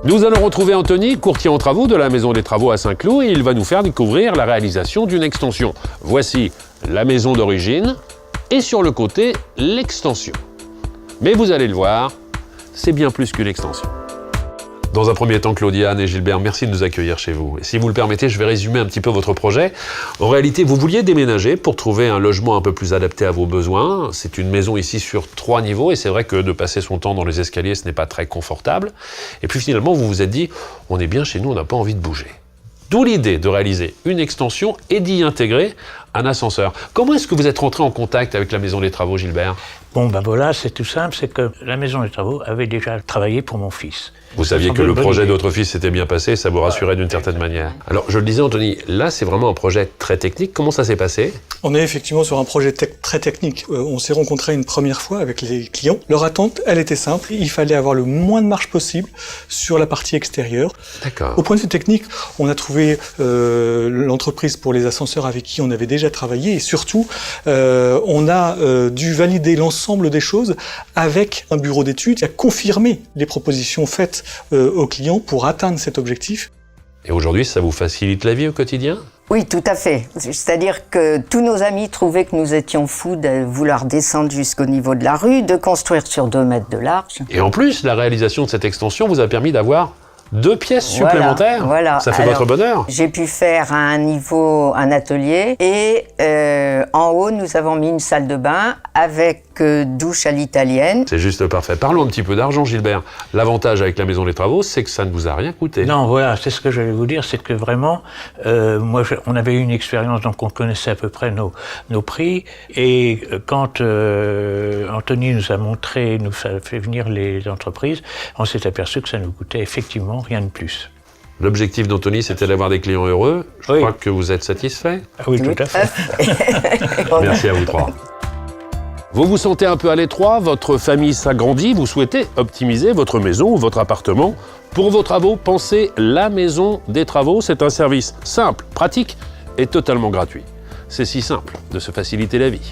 Nous allons retrouver Anthony, courtier en travaux de la Maison des Travaux à Saint-Cloud, et il va nous faire découvrir la réalisation d'une extension. Voici la maison d'origine et sur le côté, l'extension. Mais vous allez le voir, c'est bien plus qu'une extension. Dans un premier temps, Claudiane et Gilbert, merci de nous accueillir chez vous. Et si vous le permettez, je vais résumer un petit peu votre projet. En réalité, vous vouliez déménager pour trouver un logement un peu plus adapté à vos besoins. C'est une maison ici sur 3 niveaux et c'est vrai que de passer son temps dans les escaliers, ce n'est pas très confortable. Et puis finalement, vous vous êtes dit, on est bien chez nous, on n'a pas envie de bouger. D'où l'idée de réaliser une extension et d'y intégrer un ascenseur. Comment est-ce que vous êtes rentré en contact avec la Maison des Travaux, Gilbert? Bon, ben voilà, c'est tout simple, c'est que la Maison des Travaux avait déjà travaillé pour mon fils. Vous saviez que le projet de votre fils s'était bien passé, ça vous rassurait d'une certaine manière. Alors, je le disais, Anthony, là, c'est vraiment un projet très technique. Comment ça s'est passé? On est effectivement sur un projet très technique. On s'est rencontrés une première fois avec les clients. Leur attente, elle était simple. Il fallait avoir le moins de marge possible sur la partie extérieure. D'accord. Au point de vue technique, on a trouvé l'entreprise pour les ascenseurs avec qui on avait déjà travaillé. Et surtout, on a dû valider l'ensemble des choses avec un bureau d'études qui a confirmé les propositions faites aux clients pour atteindre cet objectif. Et aujourd'hui, ça vous facilite la vie au quotidien? Oui, tout à fait. C'est-à-dire que tous nos amis trouvaient que nous étions fous de vouloir descendre jusqu'au niveau de la rue, de construire sur 2 mètres de large. Et en plus, la réalisation de cette extension vous a permis d'avoir 2 pièces supplémentaires. Voilà. Ça fait votre bonheur. J'ai pu faire à un niveau un atelier et en haut, nous avons mis une salle de bain avec douche à l'italienne. C'est juste parfait. Parlons un petit peu d'argent, Gilbert. L'avantage avec la Maison des Travaux, c'est que ça ne vous a rien coûté. Non, voilà, c'est ce que j'allais vous dire, c'est que vraiment, on avait eu une expérience, donc on connaissait à peu près nos prix, et quand Anthony nous a montré, nous a fait venir les entreprises, on s'est aperçu que ça nous coûtait effectivement rien de plus. L'objectif d'Anthony, c'était d'avoir des clients heureux. Je crois que vous êtes satisfait. Ah oui, tout à fait. Merci à vous 3. Vous vous sentez un peu à l'étroit, votre famille s'agrandit, vous souhaitez optimiser votre maison ou votre appartement. Pour vos travaux, pensez la Maison des Travaux. C'est un service simple, pratique et totalement gratuit. C'est si simple de se faciliter la vie.